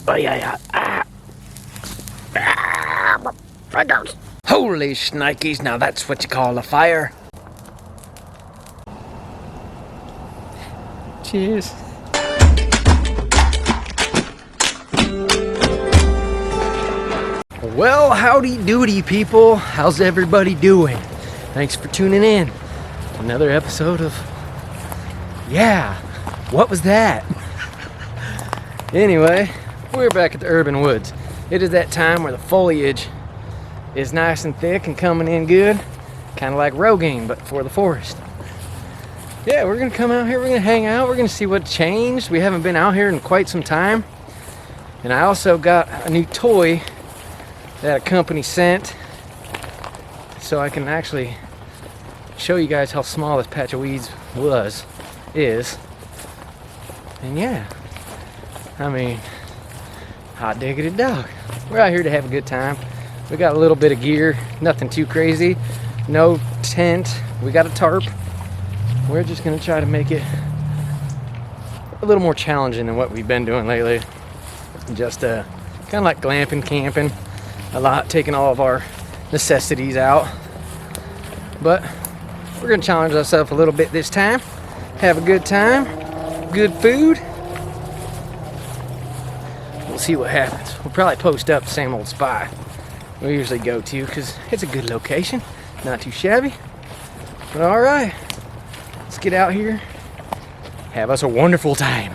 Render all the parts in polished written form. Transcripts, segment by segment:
Oh yeah. Right down. Holy shnikes, now that's what you call a fire. Cheers. Well, howdy doody people. How's everybody doing? Thanks for tuning in. Another episode of, yeah, what was that? Anyway, we're back at the urban woods. It is that time where the foliage is nice and thick and coming in good. Kind of like Rogaine, but for the forest. Yeah, we're gonna come out here, we're gonna hang out, we're gonna see what changed. We haven't been out here in quite some time. And I also got a new toy that a company sent, so I can actually show you guys how small this patch of weeds is. And yeah, I mean, hot diggity dog. We're out here to have a good time. We got a little bit of gear, nothing too crazy. No tent, we got a tarp. We're just gonna try to make it a little more challenging than what we've been doing lately. Just kind of like glamping, camping, a lot, taking all of our necessities out. But we're gonna challenge ourselves a little bit this time. Have a good time, good food. We'll see what happens. We'll probably post up the same old spot we usually go to because it's a good location, not too shabby. But all right. Let's get out here, have us a wonderful time.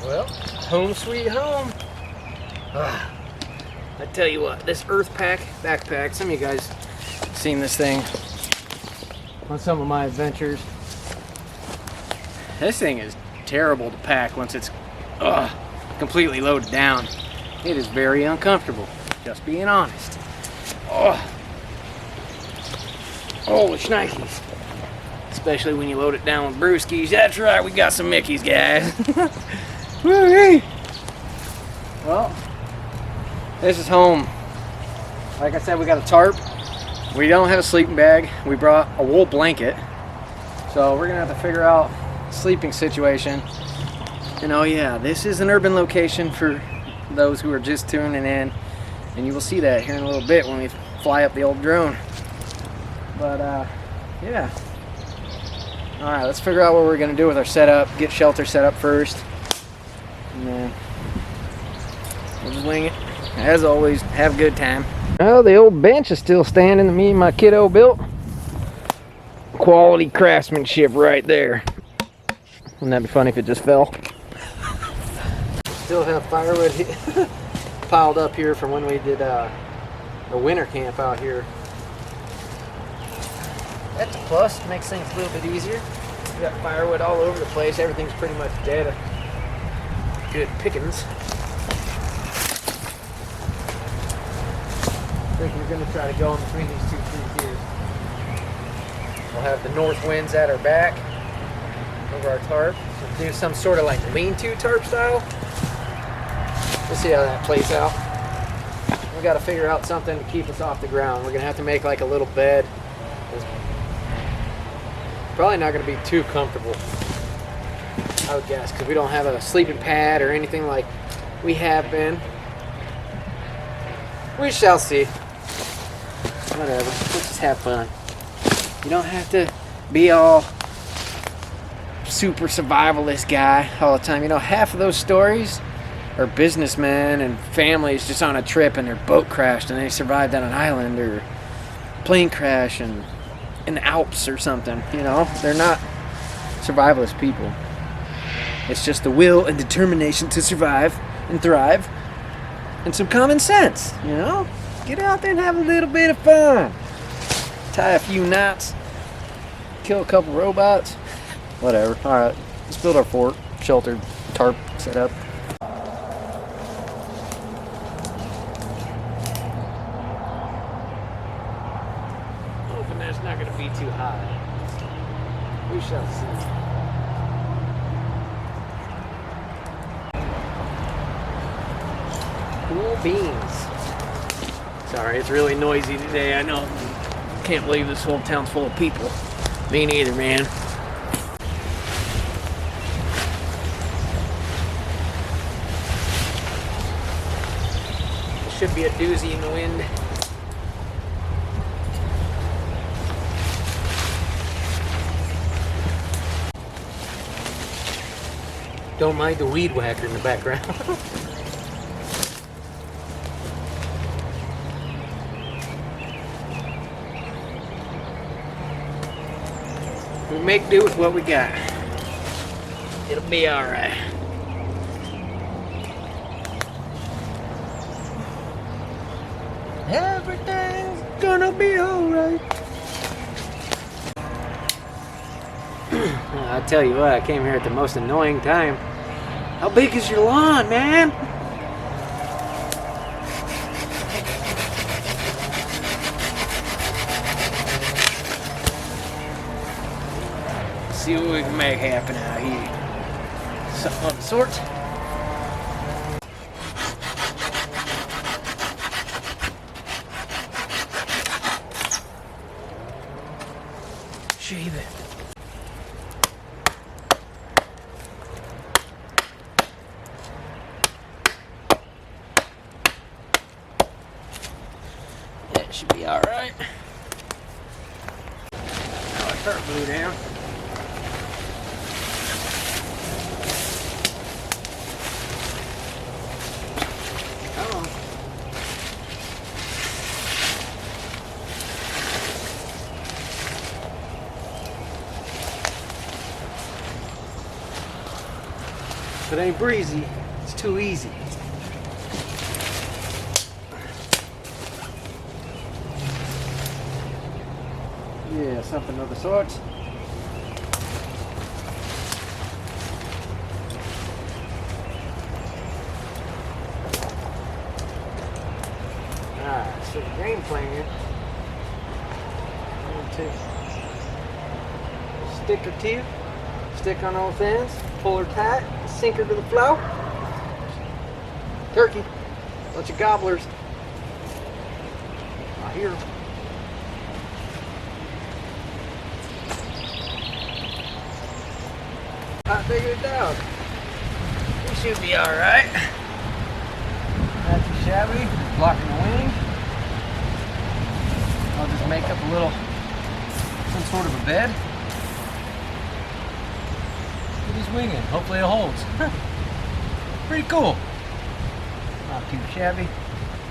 Well, home sweet home. I tell you what, this Earth Pack backpack, some of you guys seen this thing on some of my adventures. This thing is terrible to pack once it's completely loaded down. It is very uncomfortable, just being honest. Oh, shnikes. Especially when you load it down with brewskis. That's right, we got some Mickeys, guys. Woo-wee. Well, this is home. Like I said, we got a tarp. We don't have a sleeping bag. We brought a wool blanket. So we're gonna have to figure out a sleeping situation. And oh yeah, this is an urban location for those who are just tuning in. And you will see that here in a little bit when we fly up the old drone. But yeah. All right, let's figure out what we're gonna do with our setup. Get shelter set up first. And then we'll just wing it. As always, have a good time. Oh, the old bench is still standing that me and my kiddo built. Quality craftsmanship right there. Wouldn't that be funny if it just fell? Still have firewood piled up here from when we did a winter camp out here. That's a plus, makes things a little bit easier. We got firewood all over the place, everything's pretty much dead. Good pickings. I think we're going to try to go in between these two trees here. We'll have the north winds at our back over our tarp. We'll do some sort of like lean-to tarp style. We'll see how that plays out. We got to figure out something to keep us off the ground. We're going to have to make like a little bed. It's probably not going to be too comfortable, I would guess, because we don't have a sleeping pad or anything like we have been. We shall see. Whatever, let's just have fun. You don't have to be all super survivalist guy all the time. You know, half of those stories are businessmen and families just on a trip and their boat crashed and they survived on an island, or plane crash and in the Alps or something. You know, they're not survivalist people. It's just the will and determination to survive and thrive and some common sense, you know? Get out there and have a little bit of fun. Tie a few knots, kill a couple robots, whatever. All right, let's build our fort, sheltered tarp set up. Hoping that's not going to be too high. We shall see. Cool beans. Sorry, it's really noisy today. I know. Can't believe this whole town's full of people. Me neither, man. Should be a doozy in the wind. Don't mind the weed whacker in the background. We make do with what we got. It'll be alright. Everything's gonna be alright. I tell you what, I came here at the most annoying time. How big is your lawn, man? Let's see what we can make happen out here. Something of the sort. Shave it. That should be all right. Now our tarp blew down. Come on. If it ain't breezy, it's too easy. Yeah, something of the sort. Alright, so the game plan. I'm gonna take a stick or two, stick on both ends, pull her tight, sink her to the floor. Turkey, bunch of gobblers. I hear them. Not big of a dog. We should be alright. Not too shabby. Blocking the wing. I'll just make up a little, some sort of a bed. We're just winging. Hopefully it holds. Pretty cool. Not too shabby.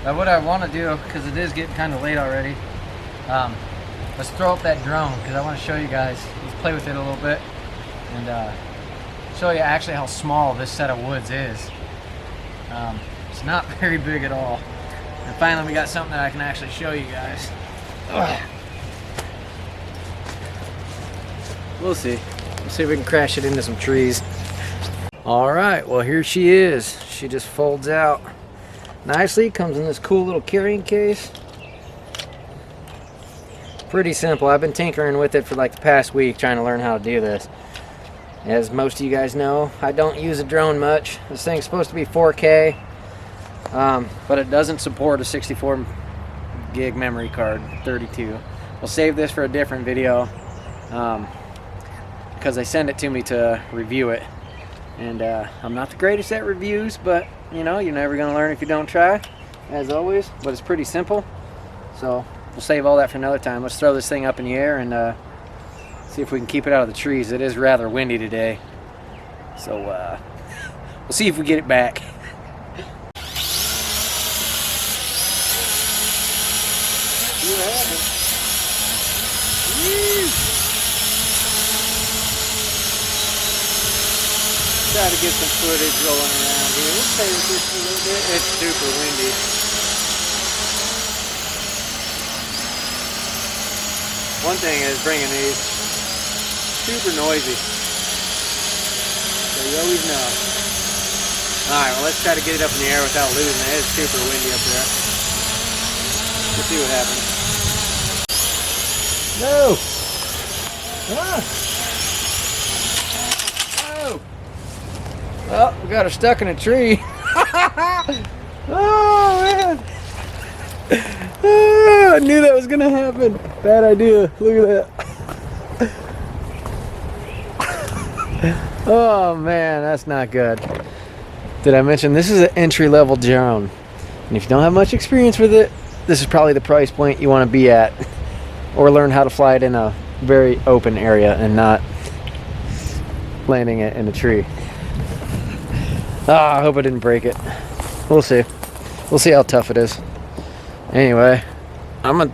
But what I want to do, because it is getting kind of late already, let's throw up that drone, because I want to show you guys, let's play with it a little bit, and show you actually how small this set of woods is. It's not very big at all. And finally we got something that I can actually show you guys. Ugh. We'll see. We'll see if we can crash it into some trees. Alright, well here she is. She just folds out nicely. Comes in this cool little carrying case. Pretty simple. I've been tinkering with it for like the past week trying to learn how to do this. As most of you guys know, I don't use a drone much. This thing's supposed to be 4K, but it doesn't support a 64 gig memory card, 32. We'll save this for a different video because they send it to me to review it. And I'm not the greatest at reviews, but you know, you're never going to learn if you don't try, as always. But it's pretty simple, so we'll save all that for another time. Let's throw this thing up in the air and see if we can keep it out of the trees. It is rather windy today, so we'll see if we get it back. Try to get some footage rolling around here. We'll play with this a little bit. It's super windy. One thing is bringing these super noisy, so you always know. Alright, well let's try to get it up in the air without losing it. It's super windy up there. We'll see what happens. No! Ah! Oh! Well, we got her stuck in a tree. Oh man! Oh, I knew that was gonna happen. Bad idea. Look at that. Oh man, that's not good. Did I mention this is an entry-level drone? And if you don't have much experience with it, this is probably the price point you want to be at, or learn how to fly it in a very open area and not landing it in a tree. I hope I didn't break it. We'll see. We'll see how tough it is. Anyway, I'm gonna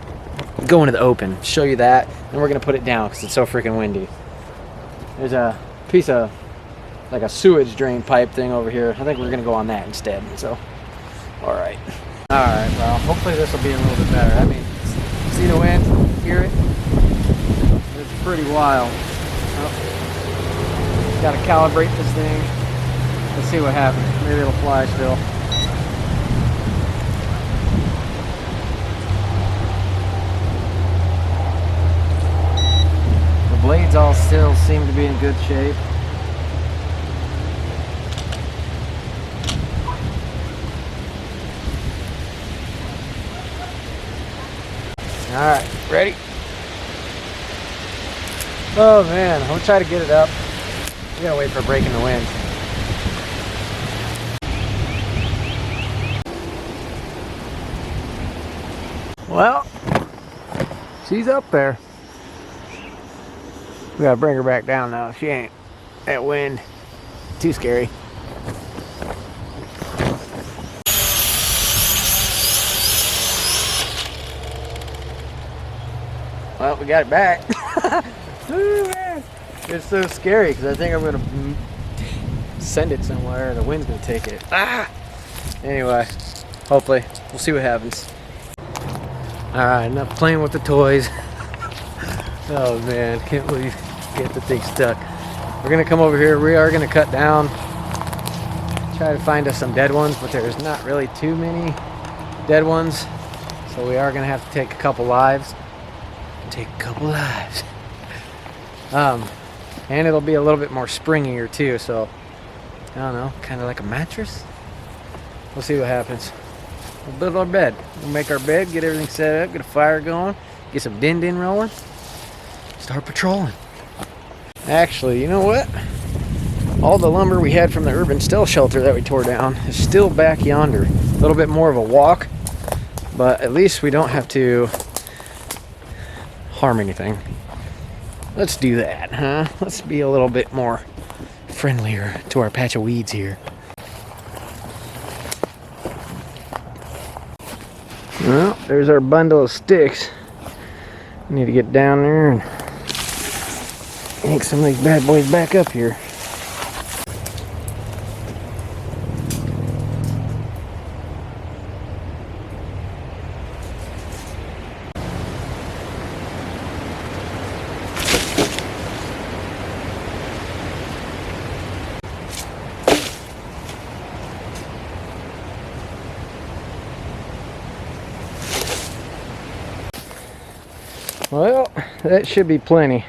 go into the open, show you that, and we're gonna put it down because it's so freaking windy. There's a piece of like a sewage drain pipe thing over here. I think we're gonna go on that instead. So, all right. Well, hopefully this will be a little bit better. I mean, see the wind? Hear it? It's pretty wild. Oh. Got to calibrate this thing. Let's see what happens. Maybe it'll fly still. The blades all still seem to be in good shape. Alright, ready? Oh man, I'm gonna try to get it up. We gotta wait for a break in the wind. Well, she's up there. We gotta bring her back down now. She ain't. That wind, too scary. Well, we got it back. Ooh, man. It's so scary because I think I'm going to send it somewhere and the wind's going to take it. Anyway, hopefully, we'll see what happens. Alright, enough playing with the toys. Oh man, can't believe get the thing stuck. We're going to come over here. We are going to cut down. Try to find us some dead ones, but there's not really too many dead ones. So we are going to have to take a couple lives. And it'll be a little bit more springier too, so I don't know, kind of like a mattress. We'll see what happens. We'll build our bed. We'll make our bed, get everything set up, get a fire going, get some din rolling, start patrolling. Actually, you know what? All the lumber we had from the urban still shelter that we tore down is still back yonder. A little bit more of a walk, but at least we don't have to harm anything. Let's do that, huh? Let's be a little bit more friendlier to our patch of weeds here. Well, there's our bundle of sticks. We need to get down there and yank some of these bad boys back up here. Well, that should be plenty.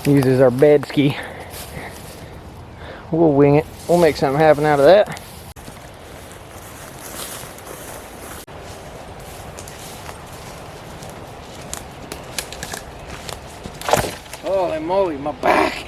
Uses our bed ski. We'll wing it. We'll make something happen out of that. Holy moly, my back!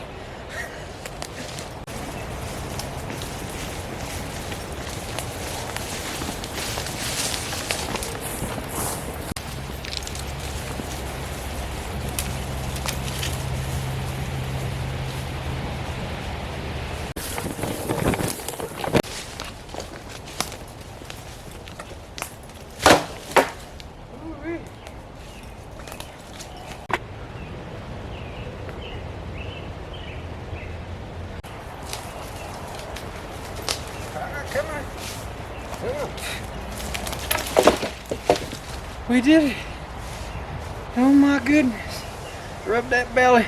We did it. Oh my goodness. Rub that belly.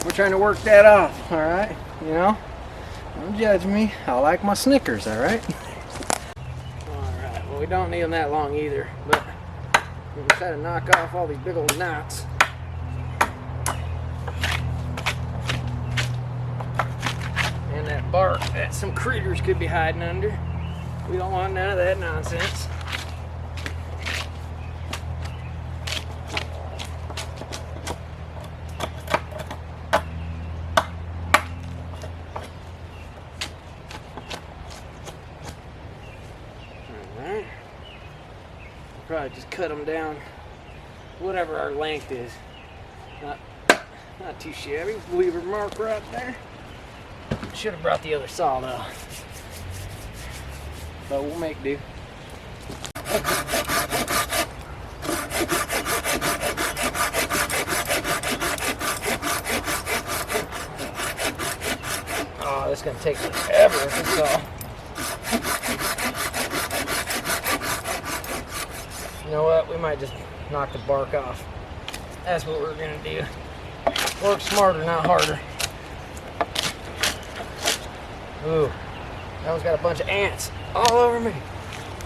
We're trying to work that off, alright? You know? Don't judge me. I like my Snickers, alright? Alright, well we don't need them that long either, but we can try to knock off all these big old knots. And that bark that some critters could be hiding under. We don't want none of that nonsense. Alright. Probably just cut them down whatever our length is. Not too shabby. Lever mark right there. Should have brought the other saw though. But we'll make do. Oh, this is gonna take forever if it's all. You know what? We might just knock the bark off. That's what we're gonna do. Work smarter, not harder. Ooh, that one's got a bunch of ants all over me.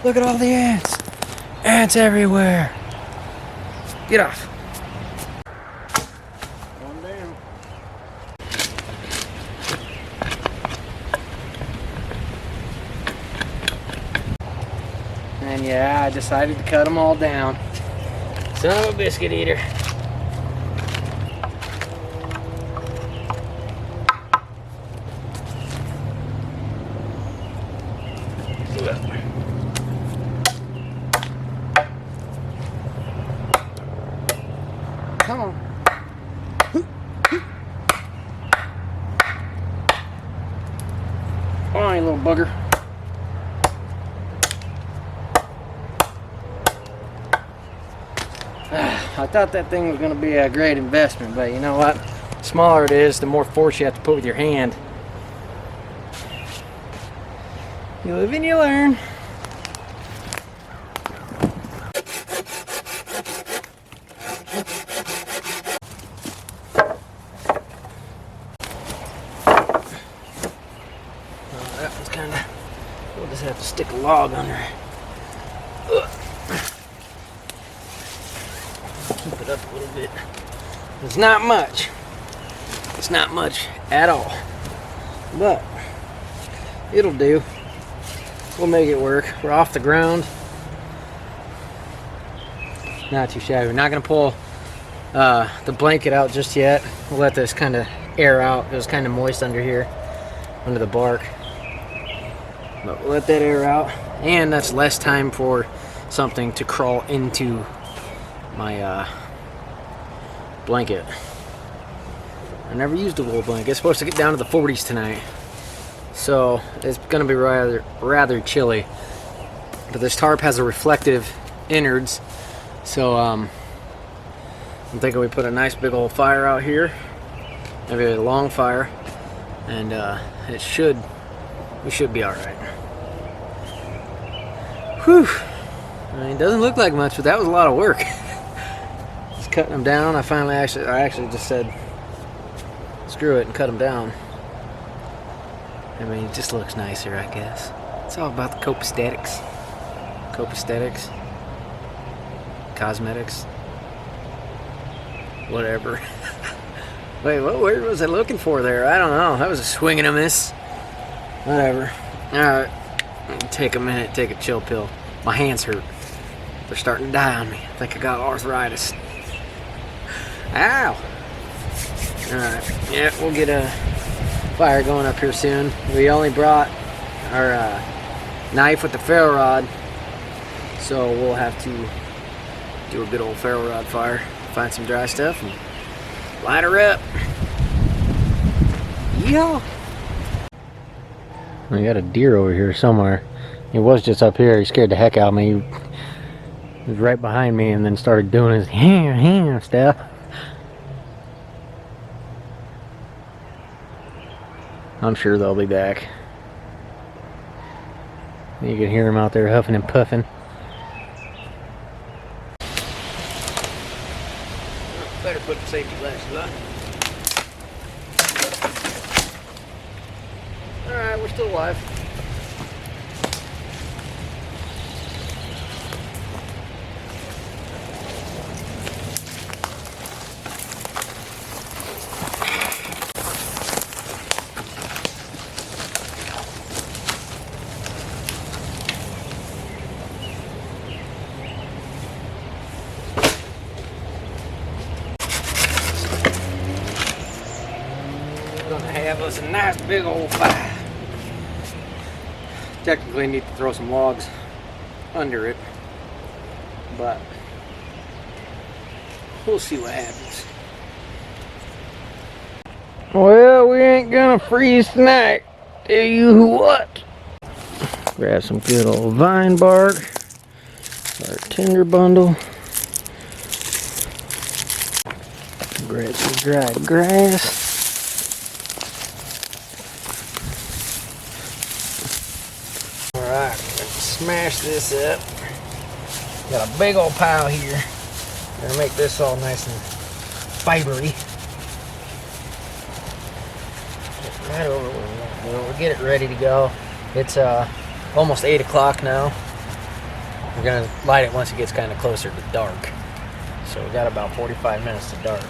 Look at all the ants. Ants everywhere. Get off. One down. And yeah, I decided to cut them all down. Son of a biscuit eater. Come on. Come on, you little bugger. I thought that thing was going to be a great investment, but you know what? The smaller it is, the more force you have to put with your hand. You live and you learn. That one's kind of, we'll just have to stick a log under it. Keep it up a little bit. It's not much. It's not much at all. But it'll do. We'll make it work. We're off the ground. Not too shabby. We're not going to pull the blanket out just yet. We'll let this kind of air out. It was kind of moist under here, under the bark. But we'll let that air out. And that's less time for something to crawl into my blanket. I never used a wool blanket. It's supposed to get down to the 40s tonight. So it's going to be rather chilly. But this tarp has a reflective innards. So I'm thinking we put a nice big old fire out here. Maybe a long fire. And we should be alright. Whew. I mean, it doesn't look like much, but that was a lot of work. Just cutting them down. I actually just said, screw it and cut them down. I mean, it just looks nicer, I guess. It's all about the copaesthetics. Copaesthetics. Cosmetics. Whatever. Wait, what word was I looking for there? I don't know. That was a swing and a miss. Whatever. Alright. Take a minute, take a chill pill. My hands hurt. They're starting to die on me. I think I got arthritis. Ow! Alright. Yeah, we'll get a fire going up here soon. We only brought our knife with the ferro rod, so we'll have to do a good old ferro rod fire. Find some dry stuff and light her up. Yeehaw! We got a deer over here somewhere. He was just up here. He scared the heck out of me. He was right behind me and then started doing his ham stuff. I'm sure they'll be back. You can hear him out there huffing and puffing. Better put the safety glasses on. Alright, we're still alive. us a nice big old fire. Technically need to throw some logs under it, but we'll see what happens. Well, we ain't gonna freeze tonight, tell you what. Grab some good old vine bark, our tinder bundle. Grab some dried grass. Alright, smash this up. Got a big old pile here. Gonna make this all nice and fibery. Right over where we'll get it ready to go. It's almost 8 o'clock now. We're gonna light it once it gets kind of closer to dark. So we got about 45 minutes to dark.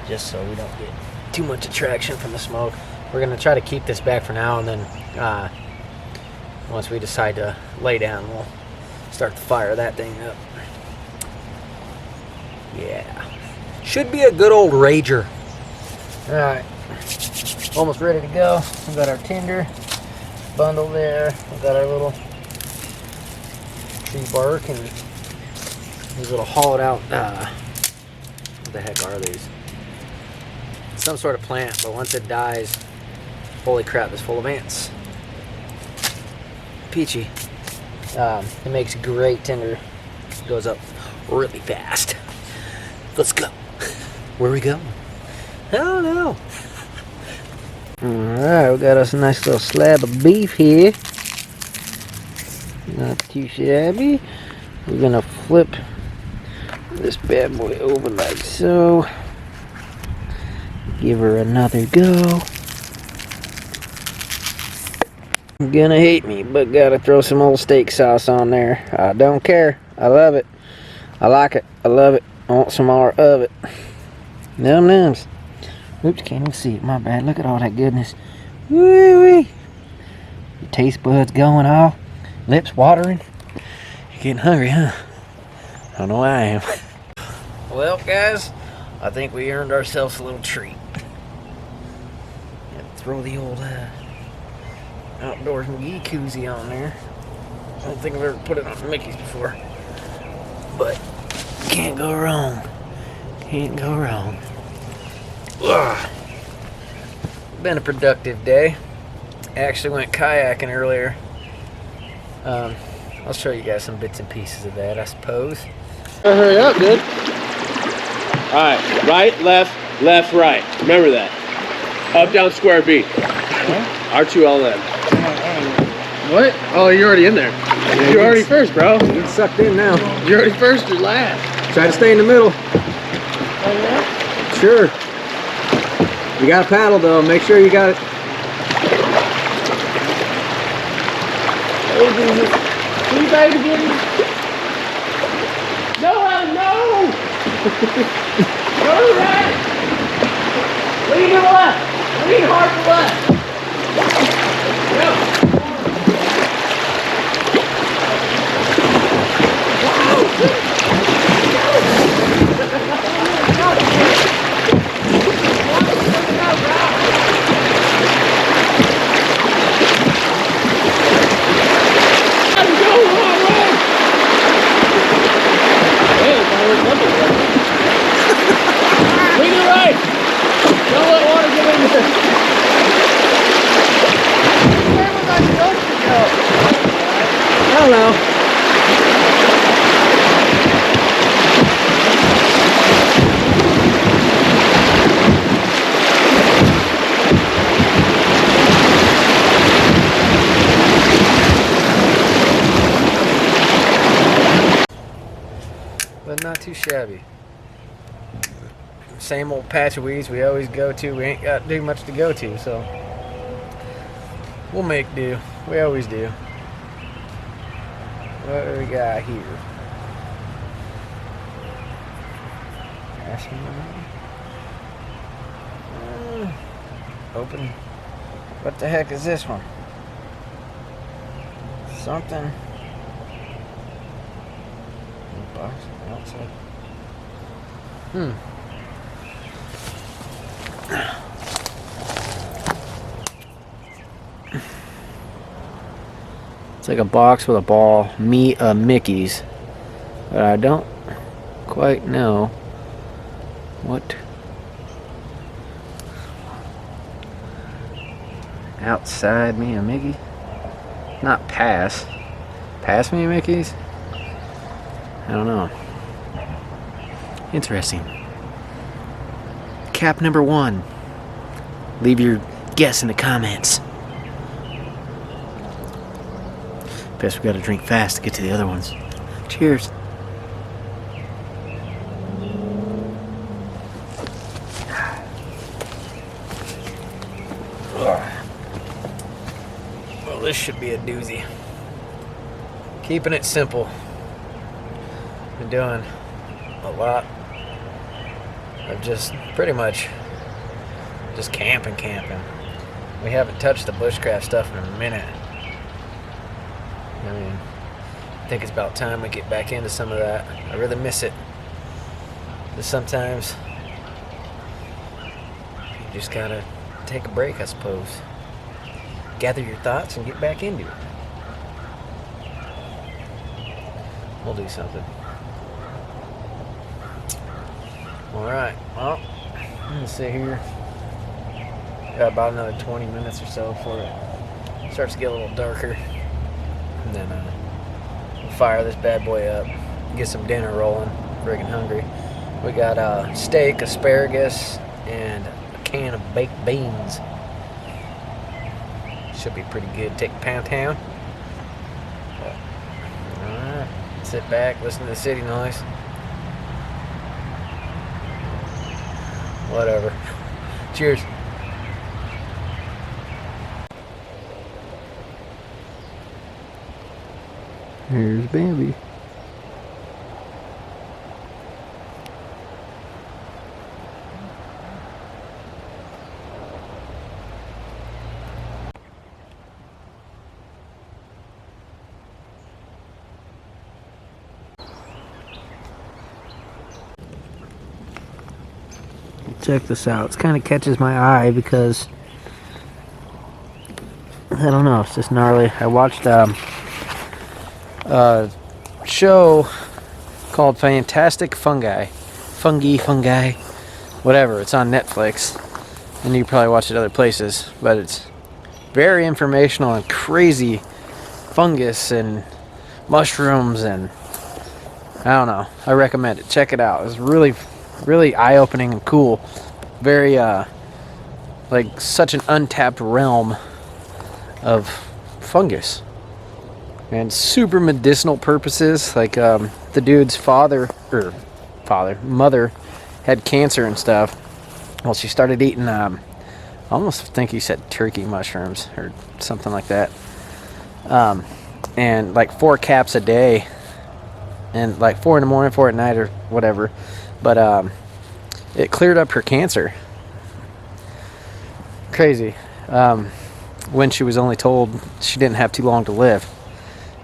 Just so we don't get too much attraction from the smoke. We're gonna try to keep this back for now, and then once we decide to lay down, we'll start to fire that thing up. Yeah. Should be a good old rager. Alright. Almost ready to go. We've got our tinder bundle there. We've got our little tree bark and these little hollowed out, what the heck are these? Some sort of plant, but once it dies, holy crap, it's full of ants. Peachy. It makes great tinder. It goes up really fast. Let's go. Where we going? I don't know. Alright, we got us a nice little slab of beef here. Not too shabby. We're gonna flip this bad boy over like so. Give her another go. You're gonna hate me, but gotta throw some old steak sauce on there. I don't care. I love it. I like it. I love it. I want some more of it. Num nums. Oops, can't even see it. My bad. Look at all that goodness. Woo-wee. Your taste buds going off. Lips watering. You're getting hungry, huh? I don't know why I am. Well, guys, I think we earned ourselves a little treat. Throw the old THEOUTDOORSMEGee koozie on there. I don't think I've ever put it on Mickey's before. But can't go wrong. Can't go wrong. Ugh. Been a productive day. Actually went kayaking earlier. I'll show you guys some bits and pieces of that, I suppose. Hurry up, dude. Alright, right, left, left, right. Remember that. Up, down, square, B. R2LM. What? Oh, you're already in there. Yeah, you're already first, bro. Getting sucked in now. You're already first or last. Try to stay in the middle. Oh, yeah? Sure. You got a paddle though, make sure you got it. Can you guys get me? No, no! Go to the right! Lean to the left! Lean hard to the left! Go! I don't know. But not too shabby. Same old patch of weeds we always go to. We ain't got too much to go to, so we'll make do. We always do. What do we got here? Open. What the heck is this one? Something. Box outside. It's like a box with a ball, Mickey's. But I don't quite know what. Outside me a Mickey? Not pass. Pass me a Mickey's? I don't know. Interesting. Cap number 1. Leave your guess in the comments. Guess we gotta drink fast to get to the other ones. Cheers. Well, this should be a doozy. Keeping it simple. Been doing a lot of just pretty much just camping. We haven't touched the bushcraft stuff in a minute. I mean, I think it's about time we get back into some of that. I really miss it. But sometimes you just gotta take a break, I suppose. Gather your thoughts and get back into it. We'll do something. Alright, well, I'm gonna sit here. Got about another 20 minutes or so before it starts to get a little darker. And then we'll fire this bad boy up, get some dinner rolling. Friggin' hungry. We got steak, asparagus, and a can of baked beans. Should be pretty good. Take Pound Town. Alright, sit back, listen to the city noise. Whatever. Cheers. Here's Bambi. Check this out. It kind of catches my eye because I don't know, it's just gnarly. I watched a show called Fantastic Fungi, whatever. It's on Netflix, and you probably watch it other places, but it's very informational and crazy fungus and mushrooms, and I don't know. I recommend it. Check it out. It's really eye-opening and cool. Very like such an untapped realm of fungus and super medicinal purposes. Like the dude's mother had cancer and stuff. Well, she started eating I almost think he said turkey mushrooms or something like that, and like 4 caps a day, and like 4 in the morning, 4 at night, or whatever. But it cleared up her cancer. Crazy. When she was only told she didn't have too long to live.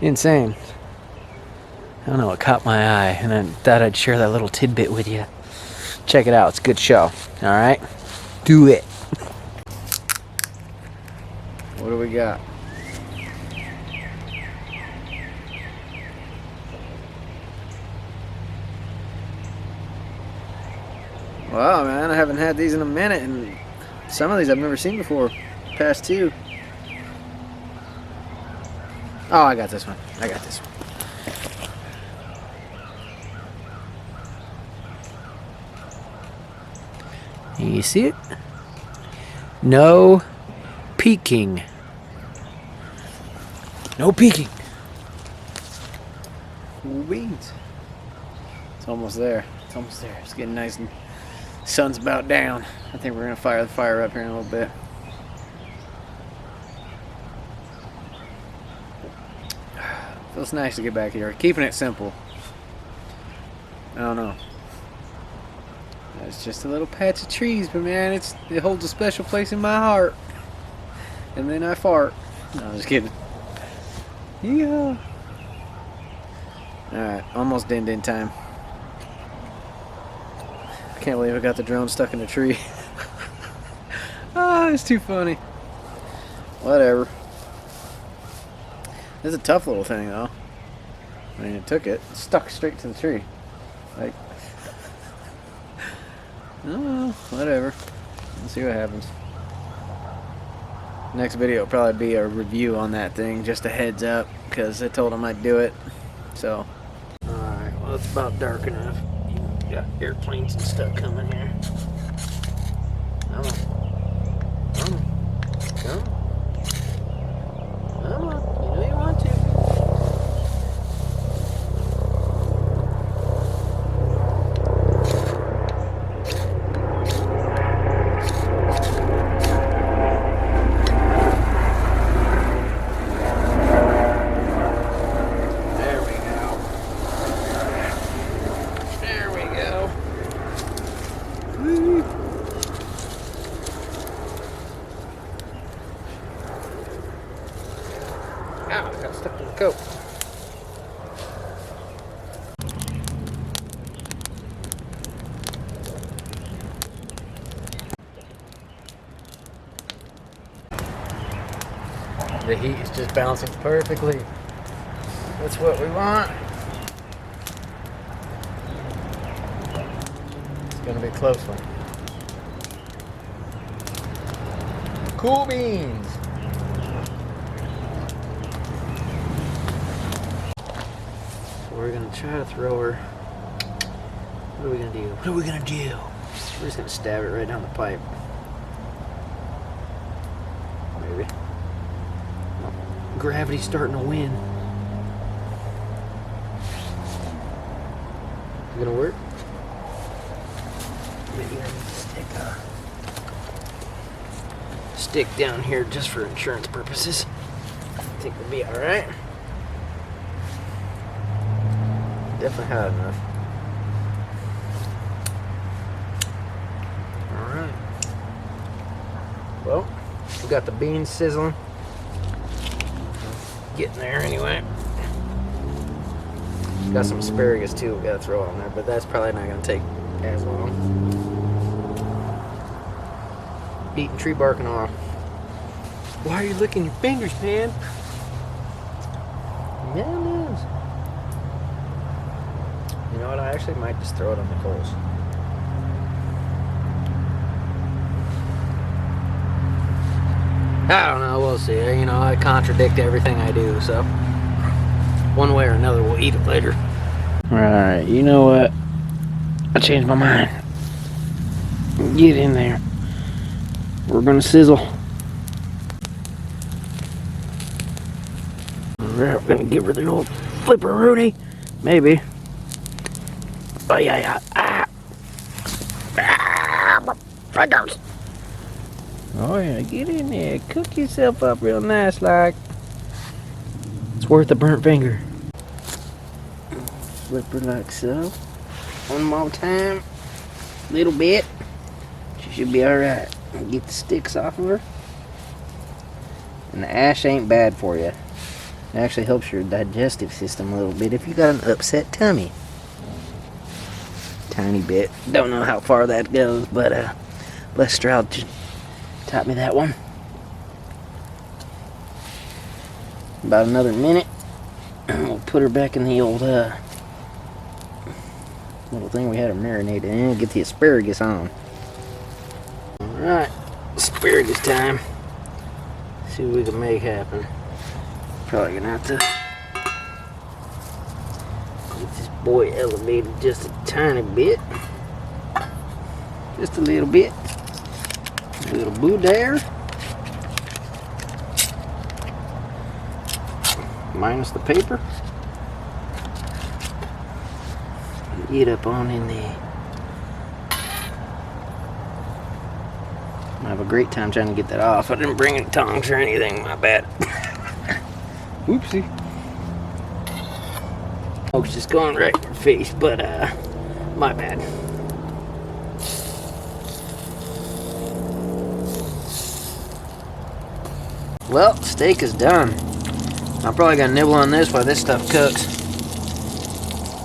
Insane. I don't know, it caught my eye, and I thought I'd share that little tidbit with you. Check it out, it's a good show. Alright? Do it. What do we got? Wow, man, I haven't had these in a minute, and some of these I've never seen before. Past 2. Oh, I got this one. You see it? No peeking. No peeking. Cool beans. It's almost there. It's getting nice and sun's about down. I think we're gonna fire the fire up here in a little bit. Feels nice to get back here. Keeping it simple. I don't know. It's just a little patch of trees, but man, it holds a special place in my heart. And then I fart. No, I'm just kidding. Yeah. Alright, almost din time. Can't believe I got the drone stuck in a tree. Ah, it's too funny. Whatever. It's a tough little thing, though. I mean, it took it. Stuck straight to the tree. Like, oh, whatever. Let's see what happens. Next video will probably be a review on that thing, just a heads up, because I told him I'd do it. So. Alright, well, it's about dark enough. You got airplanes and stuff coming here. Come on. Come on. Come on. Come on. You know you want to. Ow, I got stuck in the coat. The heat is just balancing perfectly. That's what we want. It's gonna be a close one. Cool beans. We're gonna try to throw her. What are we gonna do? What are we gonna do? We're just gonna stab it right down the pipe. Maybe. Oh, gravity's starting to win. Is it gonna work? Maybe I need to stick down here just for insurance purposes. I think we'll be alright. Definitely hot enough. Alright. Well, we got the beans sizzling. Getting there anyway. Got some asparagus too we gotta throw on there, but that's probably not gonna take as long. Eating tree bark and all. Why are you licking your fingers, man? Yums. You know what, I actually might just throw it on the coals. I don't know, we'll see. You know, I contradict everything I do, so one way or another we'll eat it later. Alright, you know what? I changed my mind. Get in there. We're gonna sizzle. Alright, we're gonna give her the old flipper Rudy. Maybe. Oh yeah, yeah. Fried dogs. Oh yeah, get in there. Cook yourself up real nice like. It's worth a burnt finger. Flip her like so. One more time. Little bit. She should be alright. Get the sticks off of her. And the ash ain't bad for you. It actually helps your digestive system a little bit if you got an upset tummy. Tiny bit. Don't know how far that goes, but Les Stroud taught me that one. About another minute, and we'll put her back in the old little thing we had her marinated in and get the asparagus on. Alright, asparagus time. See what we can make happen. Probably gonna have to get this boy elevated just a tiny bit. Just a little bit. A little boo there. Minus the paper. Get up on in there. I have a great time trying to get that off. I didn't bring any tongs or anything, my bad. Oopsie. Smoke's just going right in your face, but my bad. Well, steak is done. I'm probably gonna nibble on this while this stuff cooks.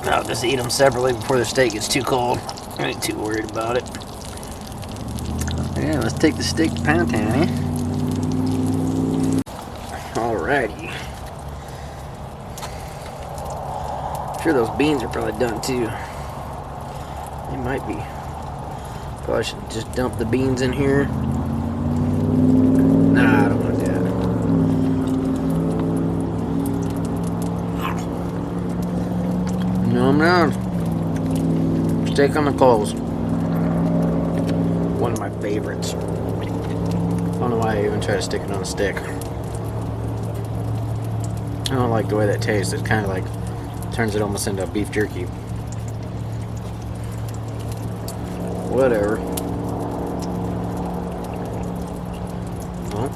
I'll just eat them separately before the steak gets too cold. I ain't too worried about it. Yeah, let's take the steak to Pound Town, eh? Alrighty. I'm sure those beans are probably done too. They might be. Probably should just dump the beans in here. Nah, I don't want that. Nom nom. Steak on the coals. One of my favorites. I don't know why I even try to stick it on a stick. I don't like the way that tastes. It kind of like turns it almost into beef jerky. Whatever. Well,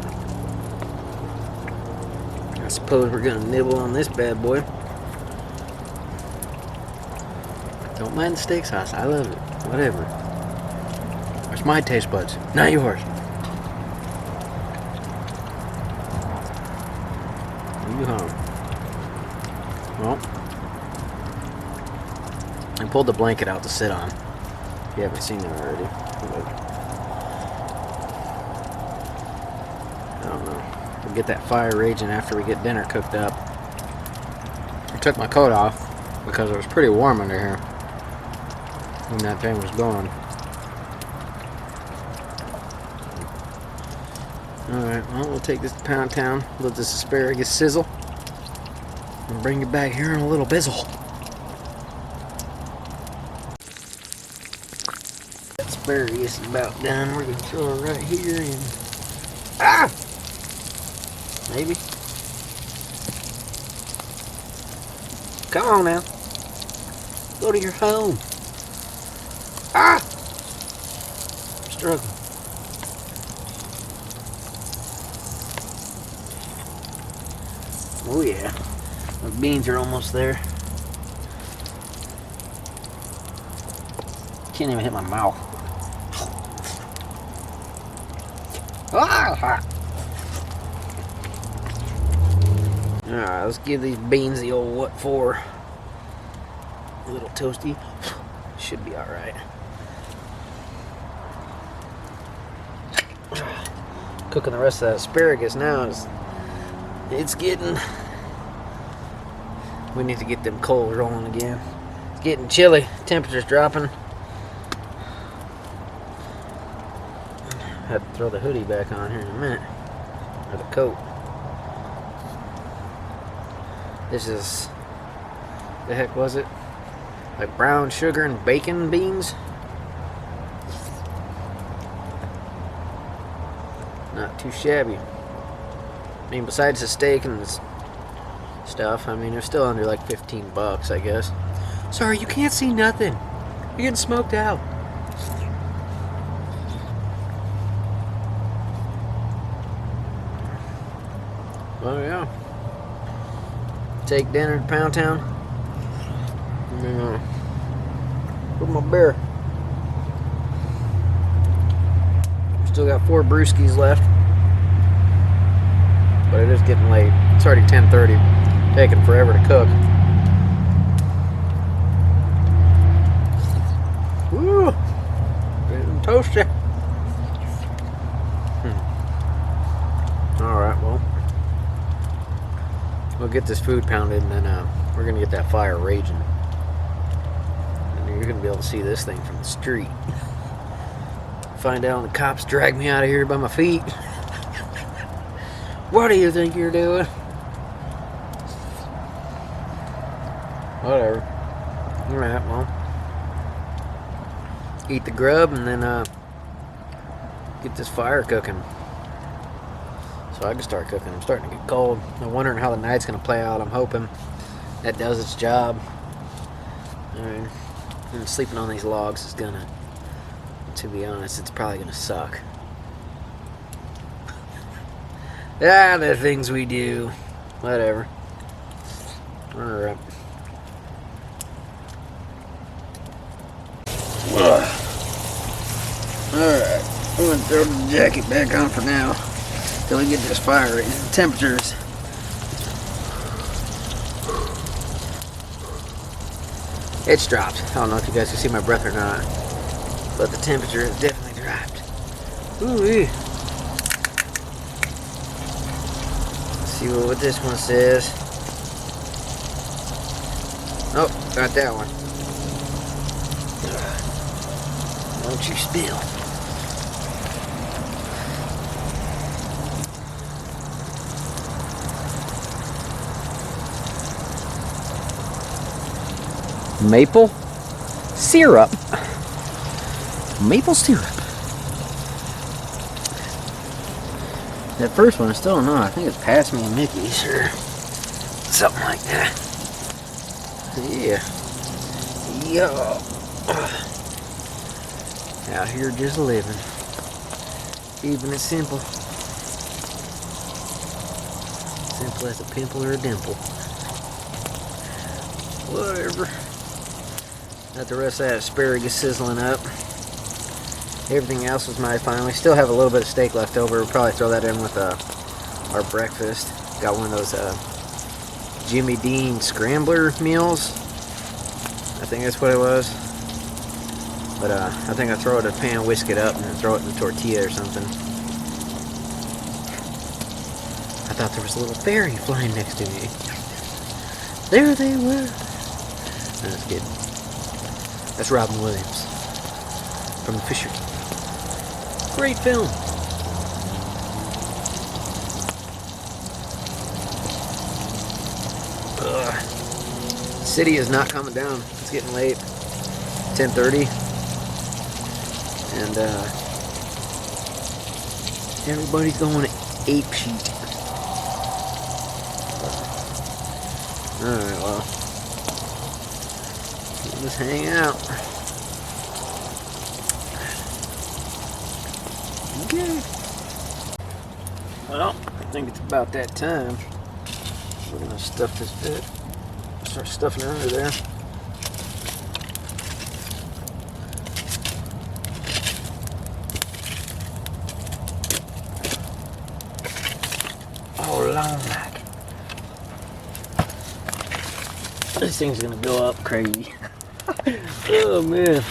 I suppose we're gonna nibble on this bad boy. Don't mind the steak sauce. I love it. Whatever. It's my taste buds, not yours. Yeehaw. Well, I pulled the blanket out to sit on. If you haven't seen it already. I don't know. We'll get that fire raging after we get dinner cooked up. I took my coat off because it was pretty warm under here when that thing was going. Alright, well, we'll take this to Pound Town, let this asparagus sizzle, and bring it back here in a little bizzle. Asparagus is about done. We're going to throw it right here and... Ah! Maybe. Come on now. Go to your home. Ah! I'm struggling. Oh yeah. The beans are almost there. Can't even hit my mouth. Ah! Alright, let's give these beans the old what for. A little toasty. Should be alright. Cooking the rest of that asparagus now. It's getting... We need to get them coals rolling again. It's getting chilly. Temperature's dropping. Have to throw the hoodie back on here in a minute. Or the coat. This is... The heck was it? Like brown sugar and bacon beans? Not too shabby. I mean, besides the steak and this stuff, I mean, they're still under like 15 bucks, I guess. Sorry, you can't see nothing. You're getting smoked out. Oh yeah. Take dinner to Pound Town. And then, where's my beer? Still got 4 brewskis left. But it is getting late. It's already 10:30. Taking forever to cook. Woo! Getting toasty. Alright, well. We'll get this food pounded and then we're going to get that fire raging. And you're going to be able to see this thing from the street. Find out when the cops drag me out of here by my feet. What do you think you're doing? Whatever. Alright, well. Eat the grub and then get this fire cooking. So I can start cooking. I'm starting to get cold. I'm wondering how the night's going to play out. I'm hoping that does its job. Alright. And sleeping on these logs is going to be honest, it's probably going to suck. Ah, the things we do. Whatever. Alright. Alright. I'm going to throw the jacket back on for now. Till we get this fire raising. The temperatures. It's dropped. I don't know if you guys can see my breath or not. But the temperature has definitely dropped. Ooh-wee. See what this one says. Oh, got that one. Don't you spill. Maple syrup. Maple syrup. That first one, I still don't know. I think it's past me and Mickey's or something like that. Yeah. Yeah. Out here just living. Even it's simple. Simple as a pimple or a dimple. Whatever. Got the rest of that asparagus sizzling up. Everything else was mighty fine. We still have a little bit of steak left over. We'll probably throw that in with our breakfast. Got one of those Jimmy Dean scrambler meals. I think that's what it was. But I think I throw it in a pan, whisk it up, and then throw it in the tortilla or something. I thought there was a little fairy flying next to me. There they were. No, that's good. That's Robin Williams from The Fisher King. Great film. City is not coming down. It's getting late. 10:30. And everybody's going ape sheet. Alright, well. We'll just hang out. Okay. Well, I think it's about that time. We're gonna stuff this bit. Start stuffing it under there. Oh, long neck. This thing's gonna go up crazy. Oh man.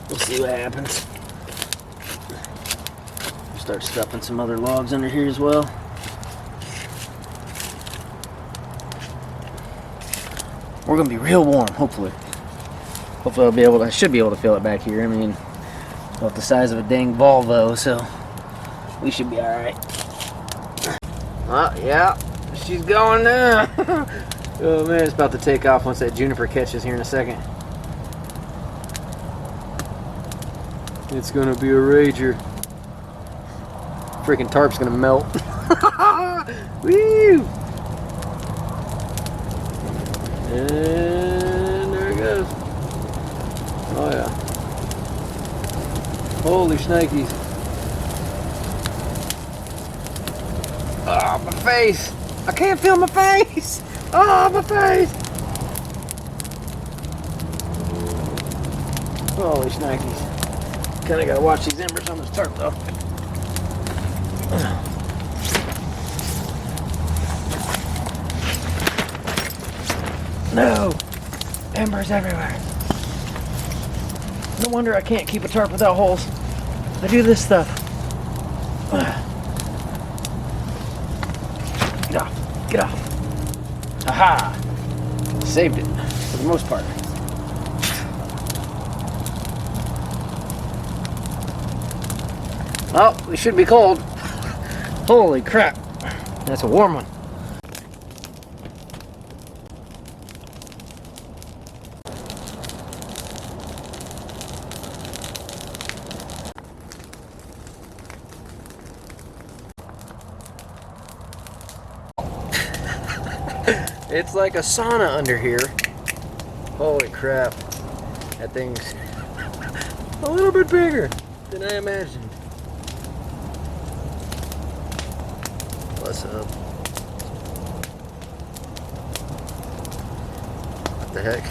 We'll see what happens. Start stuffing some other logs under here as well. We're gonna be real warm, hopefully. Hopefully I should be able to feel it back here. I mean, about the size of a dang Volvo, so we should be alright. Oh, yeah, she's going now. Oh man, it's about to take off once that juniper catches here in a second. It's gonna be a rager. Freaking tarp's gonna melt. Woo! And there it goes. Oh yeah. Holy shnikes. Oh, my face. I can't feel my face. Oh, my face. Holy shnikes. Kinda gotta watch these embers on this tarp though. No! Embers everywhere. No wonder I can't keep a tarp without holes. I do this stuff. Get off. Get off. Aha! Saved it. For the most part. Oh, we should be cold. Holy crap. That's a warm one. It's like a sauna under here. Holy crap. That thing's a little bit bigger than I imagined. What's up? What the heck?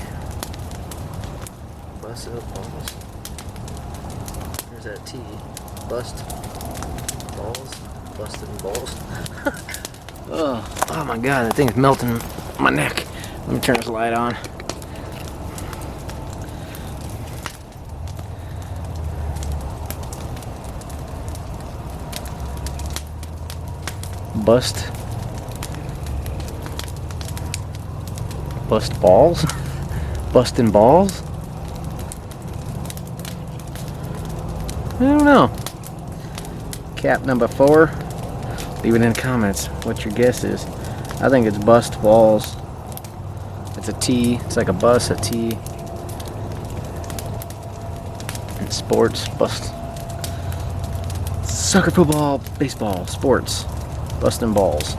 Bust up balls. There's that T. Bust balls. Busted balls. Oh my god, that thing's melting my neck. Let me turn this light on. Bust balls? Busting balls? I don't know. Cap number 4. Leave it in the comments what your guess is. I think it's bust balls. It's a T. It's like a bus, a T. And sports, bust. Soccer, football, baseball, sports. Busting balls.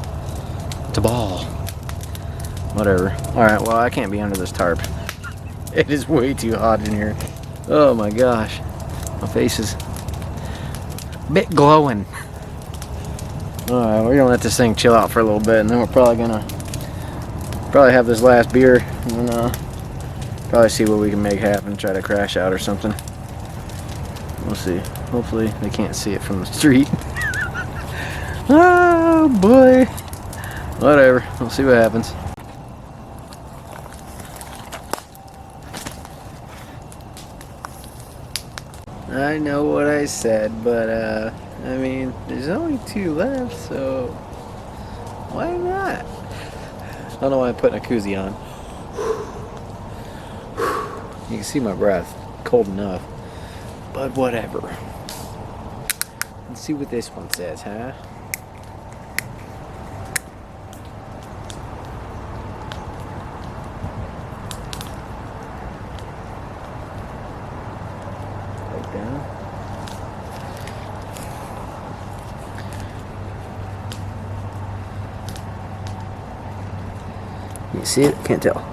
It's a ball. Whatever. Alright, well, I can't be under this tarp. It is way too hot in here. Oh my gosh. My face is a bit glowing. Alright, we're gonna let this thing chill out for a little bit, and then we're probably gonna have this last beer, and probably see what we can make happen. Try to crash out or something. We'll see. Hopefully they can't see it from the street. Oh boy. Whatever. We'll see what happens. I know what I said, but I mean, there's only 2 left, so why not? I don't know why I'm putting a koozie on. You can see my breath, cold enough, but whatever. Let's see what this one says, huh? Right down. You see it? Can't tell.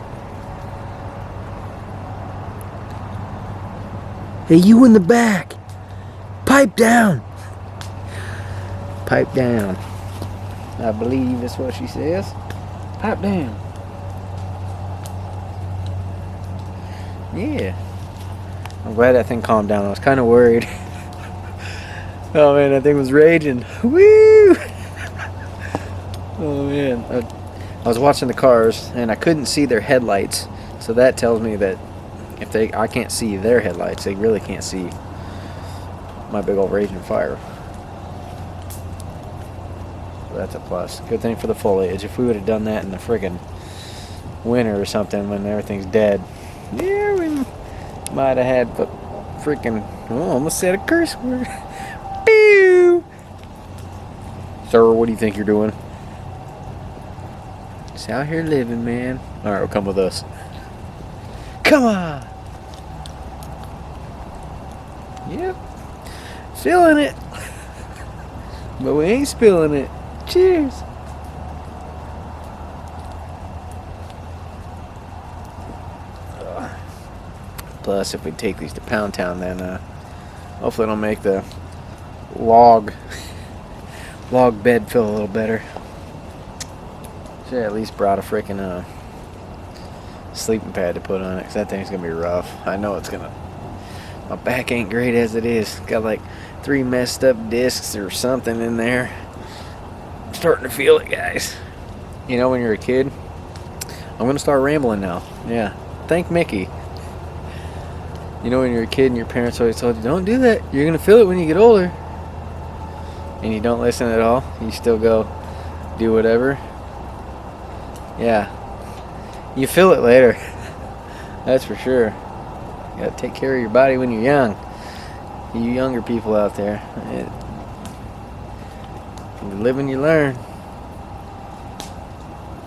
Hey, you in the back! Pipe down! Pipe down. I believe that's what she says. Pipe down. Yeah. I'm glad that thing calmed down. I was kind of worried. Oh man, that thing was raging. Woo! Oh man. I was watching the cars and I couldn't see their headlights. So that tells me that if I can't see their headlights, they really can't see my big old raging fire. So that's a plus. Good thing for the foliage. If we would have done that in the friggin' winter or something when everything's dead, yeah, we might have had the freaking, almost said a curse word. Pew! Sir, what do you think you're doing? Just out here living, man. Alright, well, come with us. Come on! Yep. Feeling it. But we ain't spilling it. Cheers! Plus, if we take these to Pound Town, then hopefully it'll make the log bed feel a little better. Should have at least brought a freaking sleeping pad to put on it, because that thing's gonna be rough. I know it's gonna. My back ain't great as it is. Got like 3 messed up discs or something in there. I'm starting to feel it, guys. You know, when you're a kid, I'm gonna start rambling now. Yeah, thank Mickey. You know, when you're a kid and your parents always told you, don't do that, you're gonna feel it when you get older. And you don't listen at all. You still go do whatever. Yeah, you feel it later. That's for sure. You gotta take care of your body when you're young. You younger people out there, you live and you learn.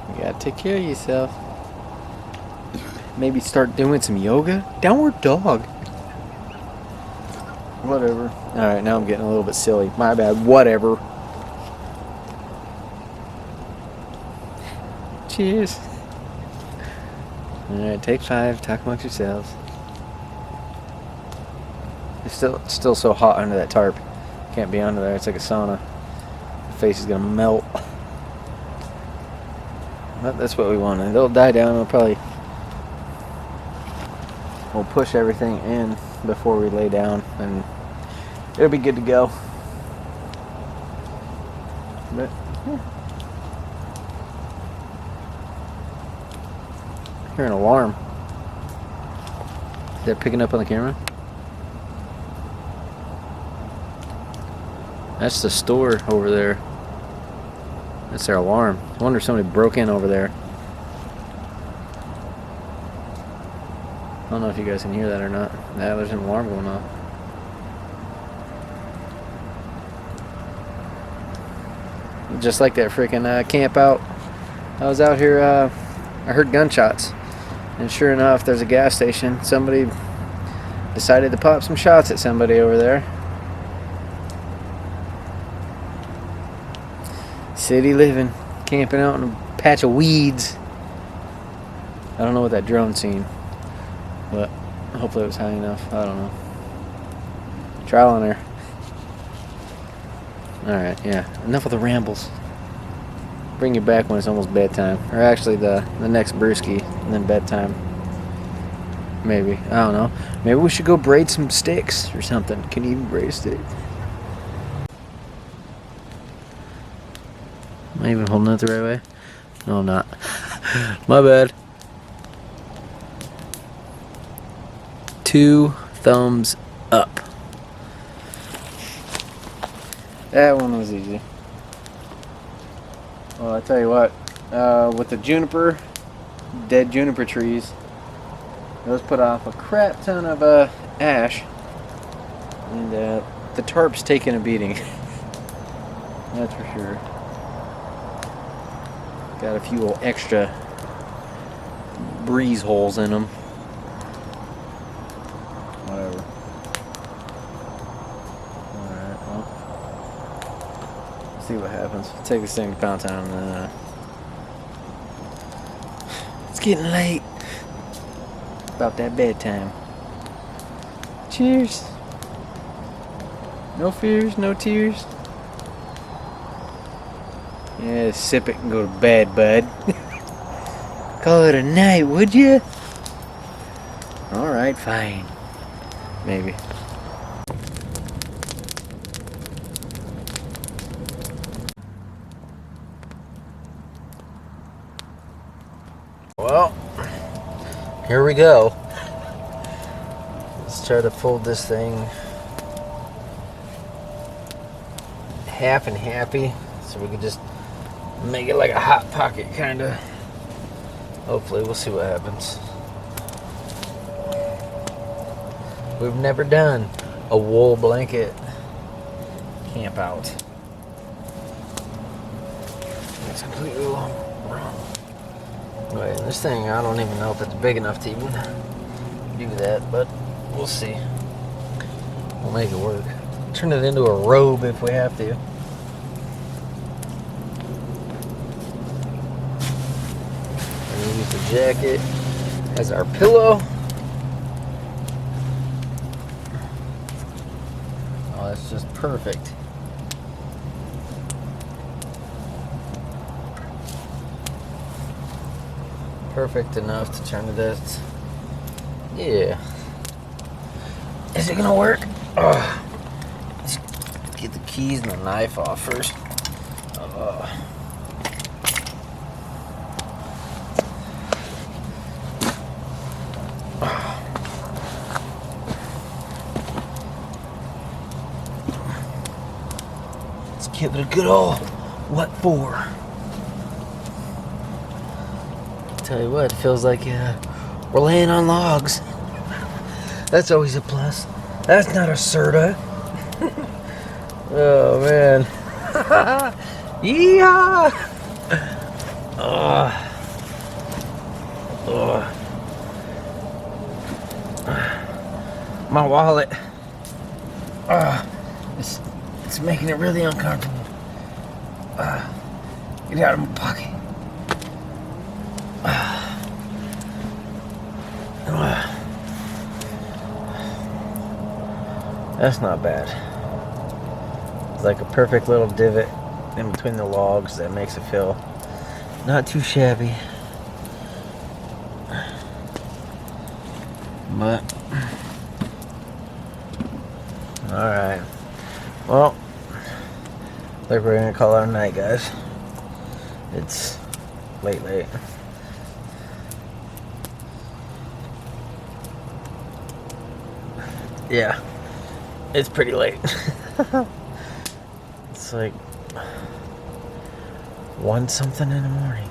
You gotta take care of yourself. Maybe start doing some yoga. Downward dog. Whatever. Alright, now I'm getting a little bit silly. My bad. Whatever. Cheers. Alright, take 5. Talk amongst yourselves. It's still so hot under that tarp. Can't be under there. It's like a sauna. The face is gonna melt. But that's what we want. It'll die down. We'll push everything in before we lay down, and it'll be good to go. But yeah. I hear an alarm. Is that picking up on the camera? That's the store over there. That's their alarm. I wonder if somebody broke in over there. I don't know if you guys can hear that or not. Yeah, there's an alarm going off. Just like that freaking camp out. I was out here, I heard gunshots. And sure enough, there's a gas station. Somebody decided to pop some shots at somebody over there. City living, camping out in a patch of weeds. I don't know what that drone seen, but hopefully it was high enough. I don't know. Trial and error. Alright, yeah. Enough of the rambles. Bring you back when it's almost bedtime. Or actually the next brewski and then bedtime. Maybe. I don't know. Maybe we should go braid some sticks or something. Can you even braid a stick? Am I even holding it the right way? No, I'm not. My bad. 2 thumbs up. That one was easy. Well, I tell you what, with the juniper, dead juniper trees, those put off a crap ton of ash, and the tarp's taking a beating. That's for sure. Got a few little extra breeze holes in them. Whatever. Alright, well. See what happens. Take this thing to Pound Town. It's getting late. About that bedtime. Cheers. No fears, no tears. Yeah, sip it and go to bed, bud. Call it a night, would you? Alright, fine. Maybe. Well, here we go. Let's try to fold this thing half and happy so we can just make it like a hot pocket, kind of. Hopefully, we'll see what happens. We've never done a wool blanket camp out. It's completely wrong. Wait, this thing, I don't even know if it's big enough to even do that, but we'll see. We'll make it work. Turn it into a robe if we have to. Use the jacket as our pillow. Oh, that's just perfect. Perfect enough to turn to this. Yeah. Is it gonna work? Oh. Let's get the keys and the knife off first. Let's give it a good old what for. Tell you what, it feels like we're laying on logs. That's always a plus. That's not a Serta. Oh man. Yeehaw! My wallet. It's making it really uncomfortable. Get out of my pocket. That's not bad. It's like a perfect little divot in between the logs that makes it feel not too shabby. But alright. Well, I think we're gonna call it a night, guys. It's late. Yeah, it's pretty late. It's like 1 something in the morning.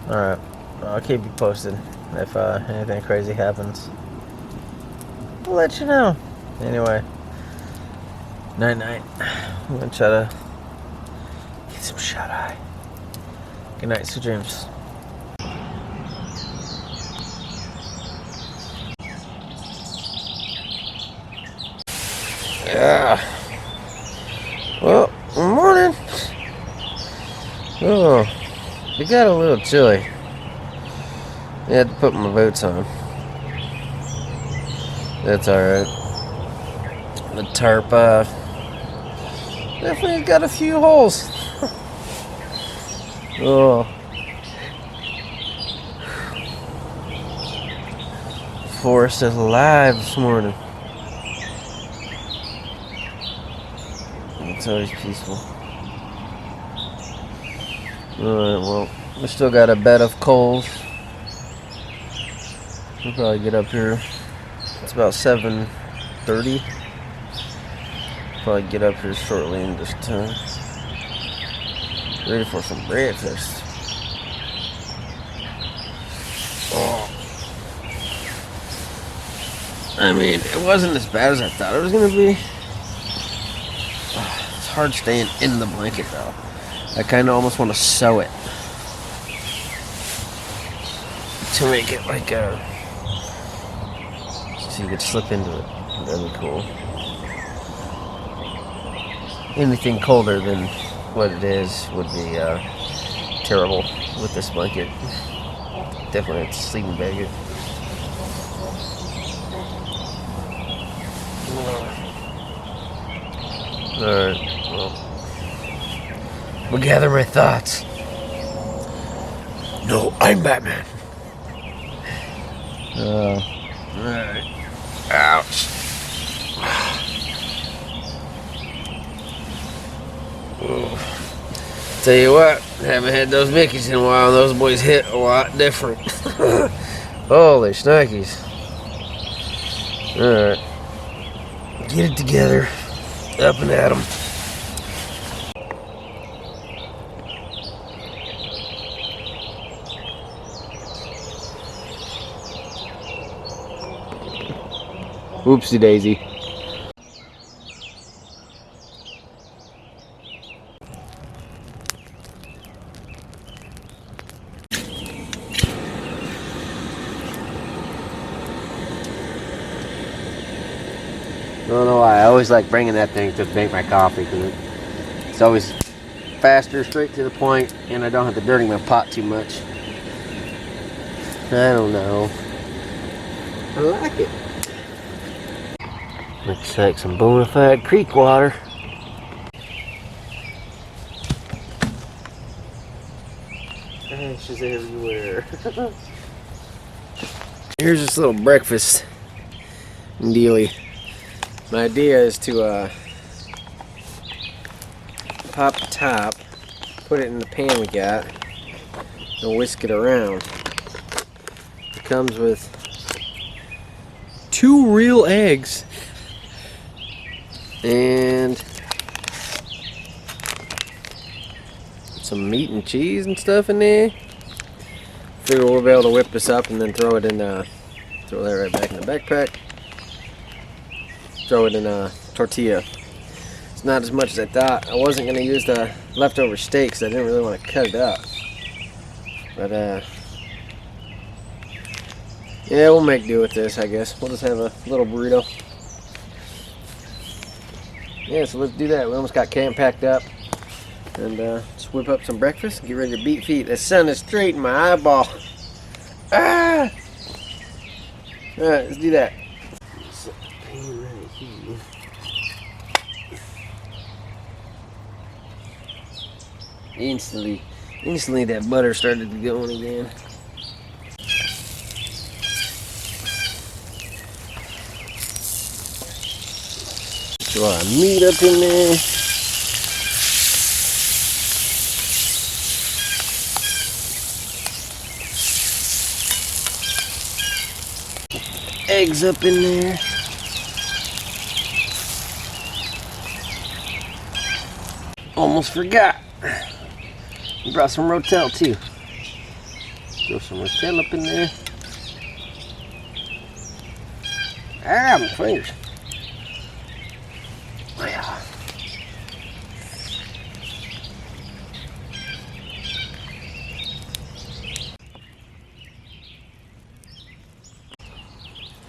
Alright, I'll keep you posted if anything crazy happens. I'll let you know. Anyway, night. I'm gonna try to get some shut eye. Good night, sweet dreams. Yeah. Well, morning. Oh, it got a little chilly. I had to put my boots on. That's alright. The tarp, definitely got a few holes. Oh. Forest is alive this morning. It's always peaceful. Alright, well, we still got a bed of coals. We'll probably get up here. It's about 7:30. Probably get up here shortly and just ready for some breakfast. Oh. I mean, it wasn't as bad as I thought it was gonna be. It's hard staying in the blanket though. I kind of almost want to sew it to make it like a, so you could slip into it. That'd be cool. Anything colder than what it is would be terrible with this blanket. Definitely have to sleeping bag it. Alright, well, we'll gather my thoughts. No, I'm Batman. Alright. Ouch. Tell you what, haven't had those Mickeys in a while. Those boys hit a lot different. Holy shnikes. Alright. Get it together. Up and at 'em. Oopsie daisy. I don't know why, I always like bringing that thing to make my coffee because it's always faster, straight to the point, and I don't have to dirty my pot too much. I don't know. I like it. Looks like some bona fide creek water. Ashes everywhere. Here's this little breakfast dealie. My idea is to pop the top, put it in the pan we got, and whisk it around. It comes with 2 real eggs and some meat and cheese and stuff in there. Figure we'll be able to whip this up and then throw it in, throw that right back in the backpack. Throw it in a tortilla. It's not as much as I thought. I wasn't going to use the leftover steak because I didn't really want to cut it up. But yeah, we'll make do with this, I guess. We'll just have a little burrito. Yeah, so let's do that. We almost got camp packed up. And just whip up some breakfast and get ready to beat feet. The sun is straight in my eyeball. Ah! Alright, let's do that. Instantly that butter started to going again. Throw our meat up in there. Eggs up in there. Almost forgot. We brought some Rotel too. Throw some Rotel up in there. Ah, my fingers. Oh, yeah.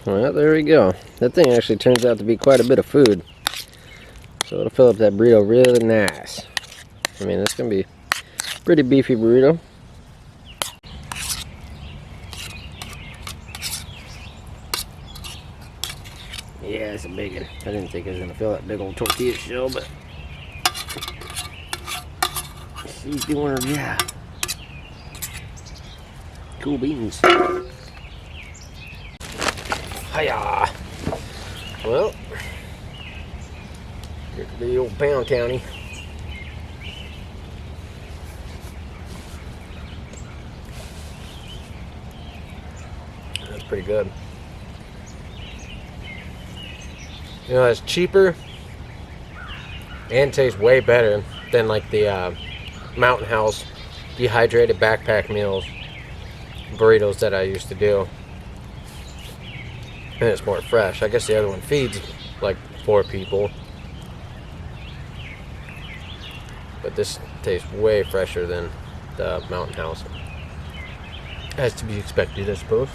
Well, there we go. That thing actually turns out to be quite a bit of food. So it'll fill up that burrito really nice. I mean, it's going to be a pretty beefy burrito. Yeah, it's a big one. I didn't think I was going to fill that big old tortilla shell, but she's doing her job. Cool beans. Hiya! Well, here could be the old Pound County. That's pretty good. You know, it's cheaper and tastes way better than like the Mountain House dehydrated backpack meals burritos that I used to do. And it's more fresh. I guess the other one feeds like 4 people. But this tastes way fresher than the Mountain House. As to be expected, I suppose.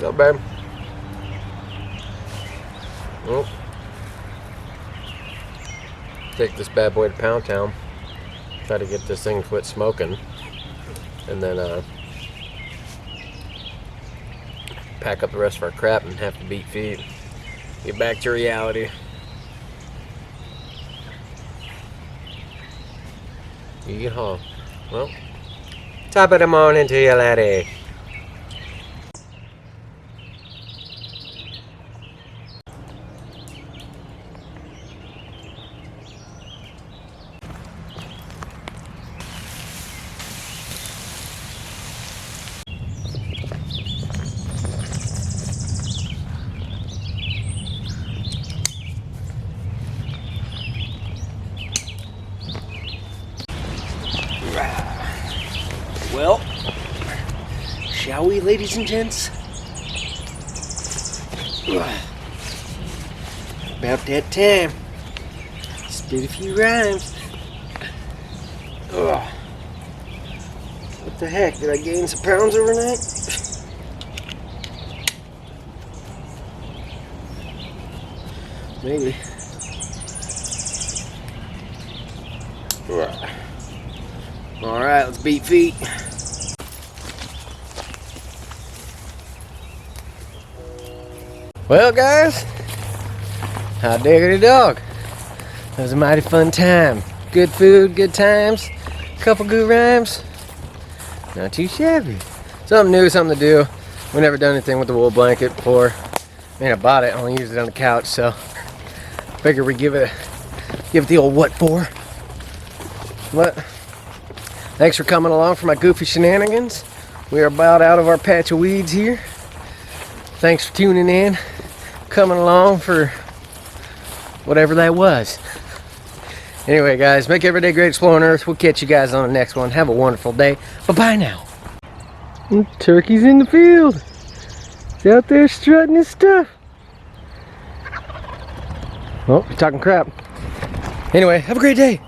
Not bad. Well, take this bad boy to Pound Town. Try to get this thing to quit smoking. And then pack up the rest of our crap and have to beat feet. Get back to reality. Yeehaw. Well, top of the morning to you, laddie. Well, shall we, ladies and gents? About that time. Spit a few rhymes. What the heck? Did I gain some pounds overnight? Maybe. Alright, let's beat feet. Well, guys, hot diggity dog. That was a mighty fun time. Good food, good times, couple good rhymes. Not too shabby. Something new, something to do. We never done anything with the wool blanket before. Man, I bought it, I only used it on the couch, so figure we give it the old what for. But thanks for coming along for my goofy shenanigans. We are about out of our patch of weeds here. Thanks for tuning in, coming along for whatever that was. Anyway, guys, make every day great exploring Earth. We'll catch you guys on the next one. Have a wonderful day. Bye-bye now. Turkey's in the field. He's out there strutting his stuff. Oh, you're talking crap. Anyway, have a great day.